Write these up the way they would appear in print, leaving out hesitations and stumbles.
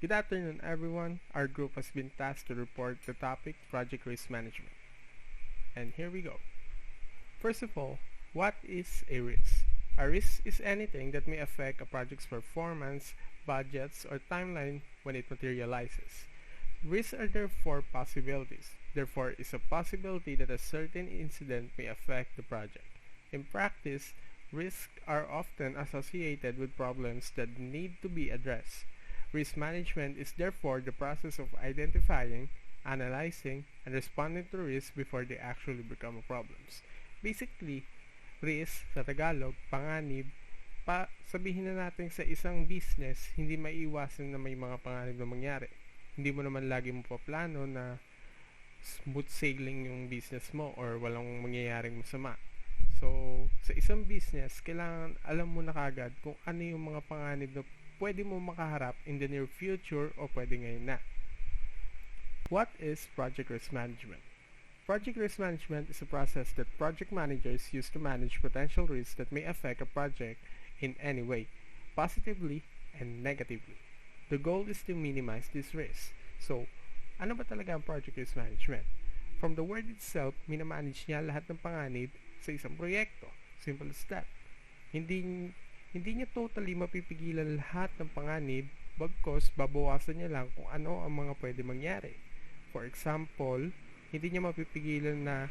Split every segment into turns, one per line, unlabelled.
Good afternoon, everyone. Our group has been tasked to report the topic project risk management. And here we go. First of all, what is a risk? A risk is anything that may affect a project's performance, budgets, or timeline when it materializes. Risks are therefore possibilities. Therefore, is a possibility that a certain incident may affect the project. In practice, risks are often associated with problems that need to be addressed. Risk management is therefore the process of identifying, analyzing, and responding to risks before they actually become problems. Basically, risk sa Tagalog, panganib, sabihin na natin sa isang business, hindi maiiwasan na may mga panganib na mangyari. Hindi mo naman lagi mo paplano na smooth sailing yung business mo or walang mangyayaring masama. So, sa isang business, kailangan alam mo na kagad kung ano yung mga panganib na pwede mo makaharap in the near future o pwede ngayon na. What is project risk management? Project risk management is a process that project managers use to manage potential risks that may affect a project in any way, positively and negatively. The goal is to minimize these risks. So, ano ba talaga ang project risk management? From the word itself, minamanage niya lahat ng panganib sa isang proyekto. Simple as that. Hindi niya totally mapipigilan lahat ng panganib, bagkus babawasan niya lang kung ano ang mga pwede mangyari. For example, hindi niya mapipigilan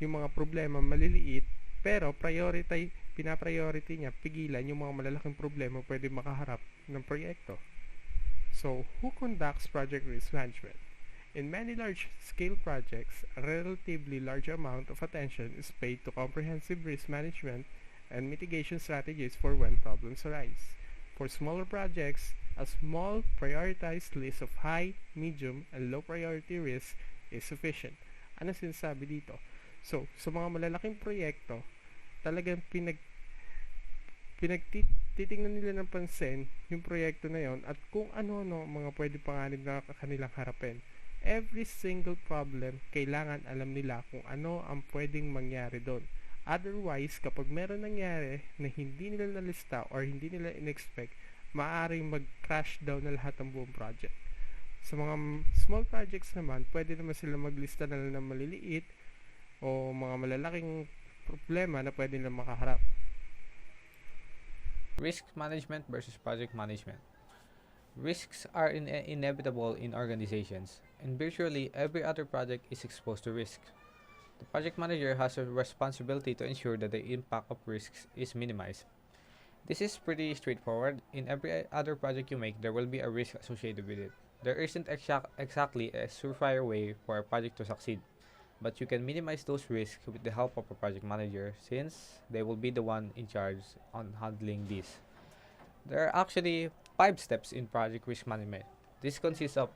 yung mga problema maliliit, pero pinapriority niya pigilan yung mga malalaking problema pwede makaharap ng proyekto. So, who conducts project risk management? In many large-scale projects, a relatively large amount of attention is paid to comprehensive risk management and mitigation strategies for when problems arise. For smaller projects, a small prioritized list of high, medium, and low priority risks is sufficient. Ano sinasabi dito? So, sa mga malalaking proyekto, talagang titingnan nila ng pansin yung proyekto na yon at kung ano-ano mga pwede panganib na kanilang harapin. Every single problem, kailangan alam nila kung ano ang pwedeng mangyari doon. Otherwise, kapag meron nangyari na hindi nila nalista or hindi nila in-expect, maaaring mag-crash down na lahat ng buong project. Sa mga small projects naman, pwede naman sila maglista na lang ng maliliit o mga malalaking problema na pwede nilang makaharap.
Risk management versus project management. Risks are inevitable in organizations, and virtually every other project is exposed to risk. The project manager has a responsibility to ensure that the impact of risks is minimized. This is pretty straightforward. In every other project you make, there will be a risk associated with it. There isn't exactly a surefire way for a project to succeed, but you can minimize those risks with the help of a project manager since they will be the one in charge on handling this. There are actually 5 steps in project risk management. This consists of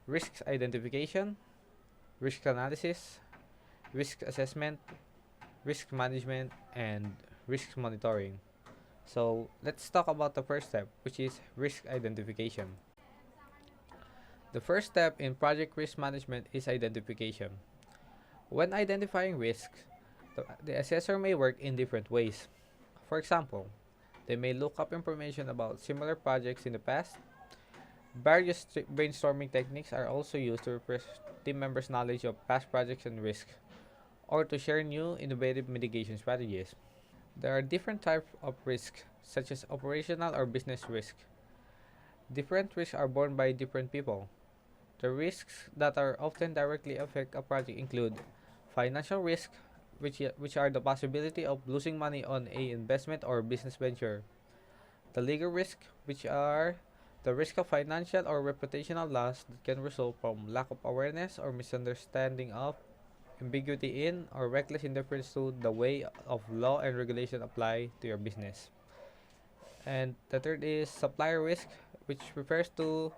risk identification, risk analysis, risk assessment, risk management, and risk monitoring. So, let's talk about the first step, which is risk identification. The first step in project risk management is identification. When identifying risks, the assessor may work in different ways. For example, they may look up information about similar projects in the past. Various brainstorming techniques are also used to refresh team members' knowledge of past projects and risks, or to share new innovative mitigation strategies. There are different types of risk, such as operational or business risk. Different risks are borne by different people. The risks that are often directly affect a project include financial risk, which are the possibility of losing money on a investment or business venture. The legal risk, which are the risk of financial or reputational loss that can result from lack of awareness or misunderstanding of, ambiguity in, or reckless indifference to the way of law and regulation apply to your business. And the third is supplier risk, which refers to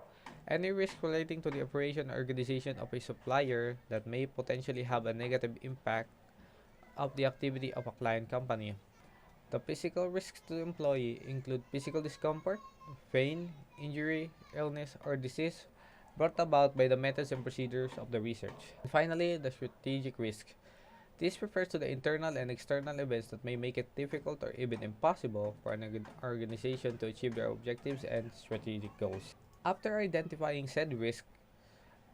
any risk relating to the operation or organization of a supplier that may potentially have a negative impact of the activity of a client company. The physical risks to the employee include physical discomfort, pain, injury, illness, or disease brought about by the methods and procedures of the research. And finally, the strategic risk. This refers to the internal and external events that may make it difficult or even impossible for an organization to achieve their objectives and strategic goals. After identifying said risk,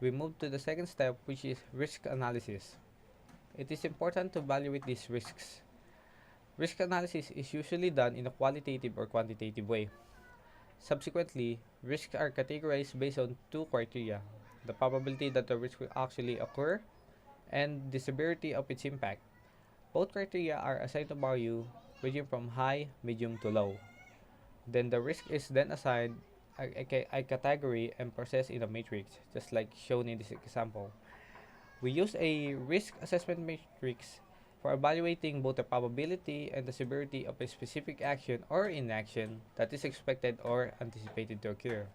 we move to the second step, which is risk analysis. It is important to evaluate these risks. Risk analysis is usually done in a qualitative or quantitative way. Subsequently, risks are categorized based on two criteria: the probability that the risk will actually occur and the severity of its impact. Both criteria are assigned to value ranging from high, medium to low. Then the risk is then assigned a category and processed in a matrix, just like shown in this example. We use a risk assessment matrix for evaluating both the probability and the severity of a specific action or inaction that is expected or anticipated to occur.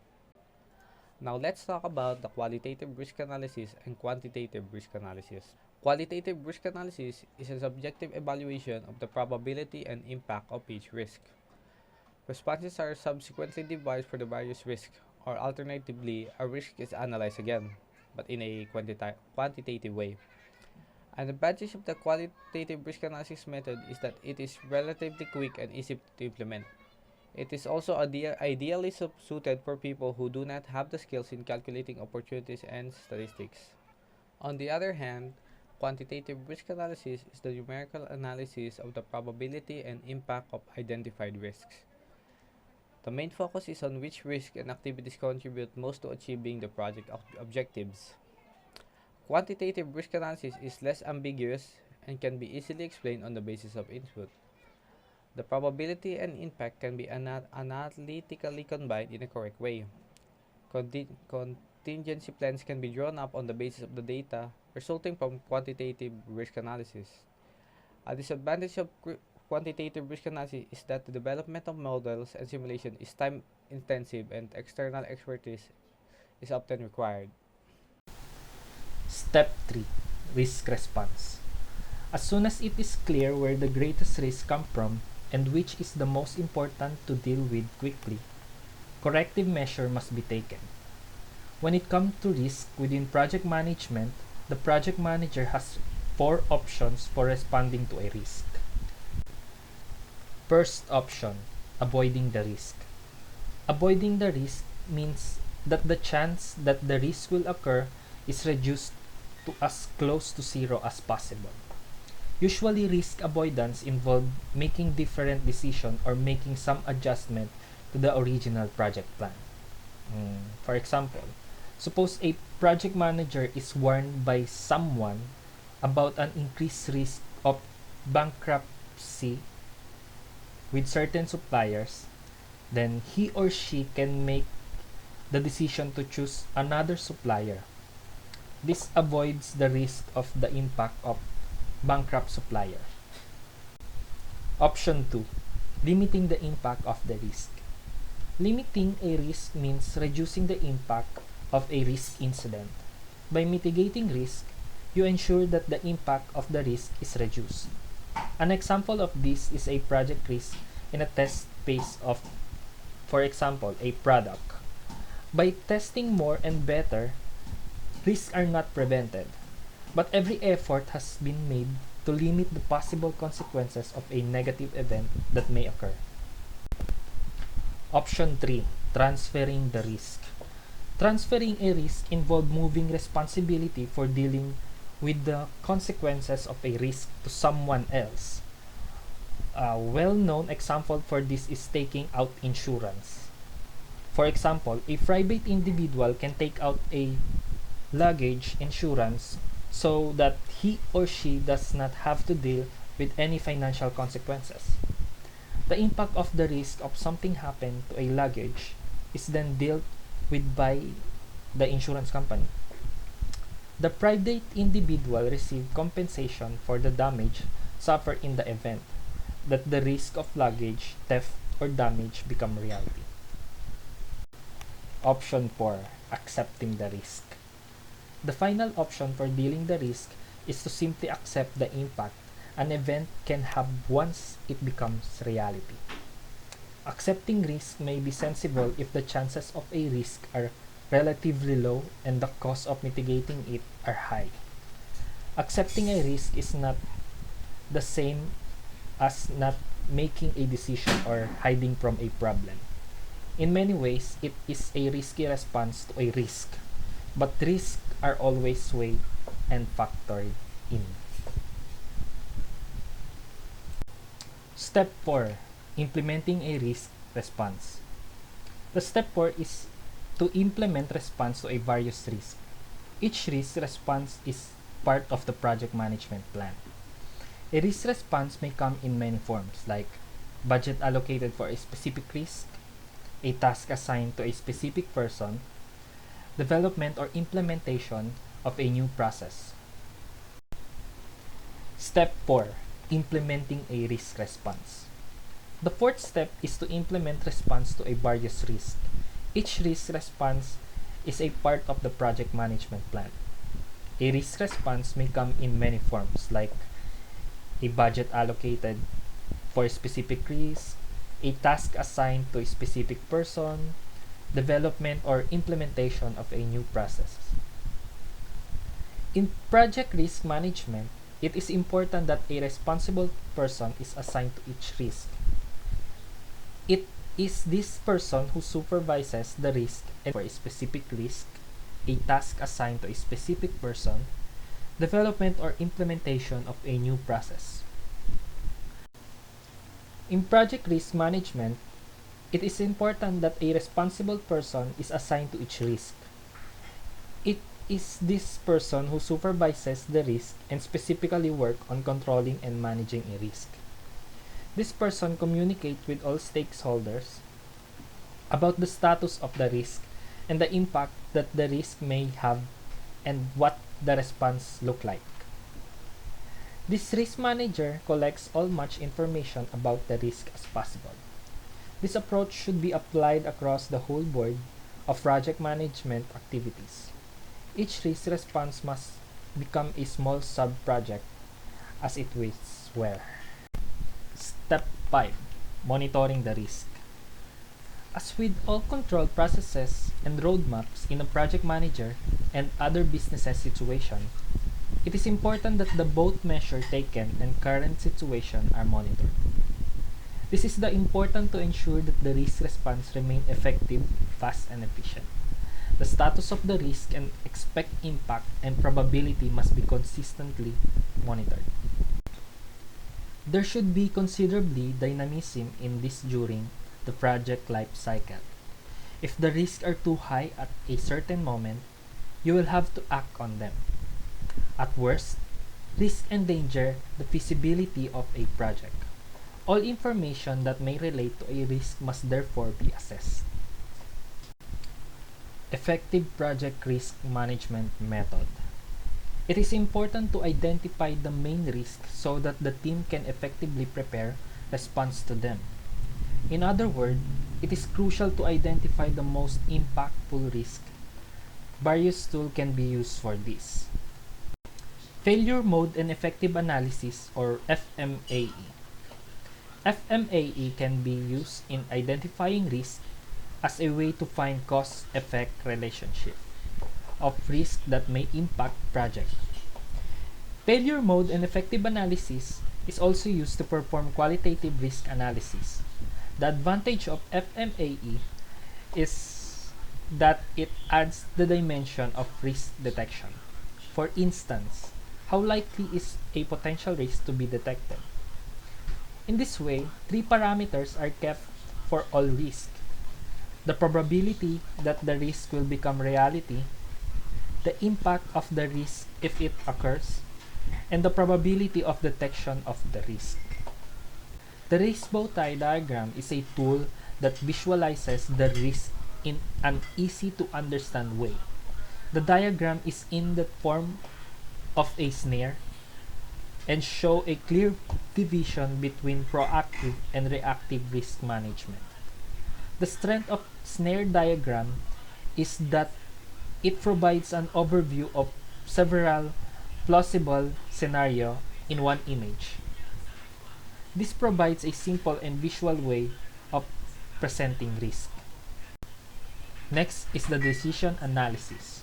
Now let's talk about the qualitative risk analysis and quantitative risk analysis. Qualitative risk analysis is a subjective evaluation of the probability and impact of each risk. Responses are subsequently divided for the various risks, or alternatively, a risk is analyzed again, but in a quantitative way. An advantage of the qualitative risk analysis method is that it is relatively quick and easy to implement. It is also ideally suited for people who do not have the skills in calculating opportunities and statistics. On the other hand, quantitative risk analysis is the numerical analysis of the probability and impact of identified risks. The main focus is on which risks and activities contribute most to achieving the project objectives. Quantitative risk analysis is less ambiguous and can be easily explained on the basis of input. The probability and impact can be analytically combined in a correct way. Contingency plans can be drawn up on the basis of the data resulting from quantitative risk analysis. A disadvantage of quantitative risk analysis is that the development of models and simulation is time intensive and external expertise is often required.
Step 3. Risk response. As soon as it is clear where the greatest risks come from and which is the most important to deal with quickly, corrective measure must be taken. When it comes to risk within project management, the project manager has 4 options for responding to a risk. First option, avoiding the risk. Avoiding the risk means that the chance that the risk will occur is reduced to as close to zero as possible. Usually, risk avoidance involves making different decisions or making some adjustment to the original project plan. For example, suppose a project manager is warned by someone about an increased risk of bankruptcy with certain suppliers, then he or she can make the decision to choose another supplier. This avoids the risk of the impact of bankrupt supplier. Option 2. Limiting the impact of the risk. Limiting a risk means reducing the impact of a risk incident. By mitigating risk, you ensure that the impact of the risk is reduced. An example of this is a project risk in a test phase of, for example, a product. By testing more and better, risks are not prevented, but every effort has been made to limit the possible consequences of a negative event that may occur. Option 3. Transferring the risk. Transferring a risk involves moving responsibility for dealing with the consequences of a risk to someone else. A well-known example for this is taking out insurance. For example, a private individual can take out a luggage insurance so that he or she does not have to deal with any financial consequences. The impact of the risk of something happen to a luggage is then dealt with by the insurance company. The private individual receives compensation for the damage suffered in the event that the risk of luggage, theft, or damage become reality. Option 4. Accepting the risk. The final option for dealing the risk is to simply accept the impact an event can have once it becomes reality. Accepting risk may be sensible if the chances of a risk are relatively low and the cost of mitigating it are high. Accepting a risk is not the same as not making a decision or hiding from a problem. In many ways, it is a risky response to a risk, but risks are always weighed and factored in. Step 4. Implementing a risk response. The step 4 is to implement response to a various risk. Each risk response is part of the project management plan. A risk response may come in many forms like budget allocated for a specific risk, a task assigned to a specific person, development or implementation of a new process. Step 4. Implementing a risk response. The fourth step is to implement response to a various risk. Each risk response is a part of the project management plan. A risk response may come in many forms like a budget allocated for a specific risk, a task assigned to a specific person, development or implementation of a new process. In project risk management, it is important that a responsible person is assigned to each risk. It is this person who supervises the risk and for a specific risk, a task assigned to a specific person, development or implementation of a new process. In project risk management, it is important that a responsible person is assigned to each risk. It is this person who supervises the risk and specifically work on controlling and managing a risk. This person communicates with all stakeholders about the status of the risk and the impact that the risk may have and what the response look like. This risk manager collects all much information about the risk as possible. This approach should be applied across the whole board of project management activities. Each risk response must become a small sub-project as it were. Step 5. Monitoring the risk. As with all control processes and roadmaps in a project manager and other businesses situation, it is important that the both measure taken and current situation are monitored. This is important to ensure that the risk response remain effective, fast, and efficient. The status of the risk and expected impact and probability must be consistently monitored. There should be considerably dynamism in this during the project life cycle. If the risks are too high at a certain moment, you will have to act on them. At worst, risk endanger the feasibility of a project. All information that may relate to a risk must therefore be assessed. Effective project risk management method. It is important to identify the main risks so that the team can effectively prepare response to them. In other words, it is crucial to identify the most impactful risk. Various tools can be used for this. Failure Mode and Effective Analysis or FMAE. FMAE can be used in identifying risk as a way to find cause-effect relationship of risk that may impact project. Failure Mode and Effective Analysis is also used to perform qualitative risk analysis. The advantage of FMAE is that it adds the dimension of risk detection. For instance, how likely is a potential risk to be detected? In this way, 3 parameters are kept for all risk: the probability that the risk will become reality, the impact of the risk if it occurs, and the probability of detection of the risk. The risk bow tie diagram is a tool that visualizes the risk in an easy-to-understand way. The diagram is in the form of a snare and show a clear division between proactive and reactive risk management. The strength of snare diagram is that it provides an overview of several plausible scenarios in one image. This provides a simple and visual way of presenting risk. Next is the decision analysis.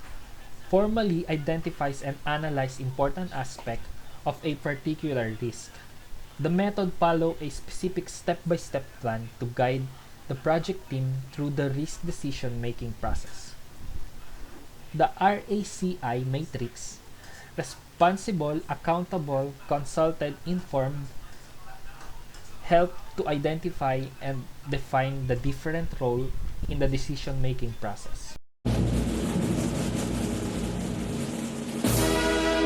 Formally identifies and analyzes important aspects of a particular risk. The method follows a specific step-by-step plan to guide the project team through the risk decision-making process. The RACI matrix, responsible, accountable, consulted, informed, help to identify and define the different role in the decision-making process.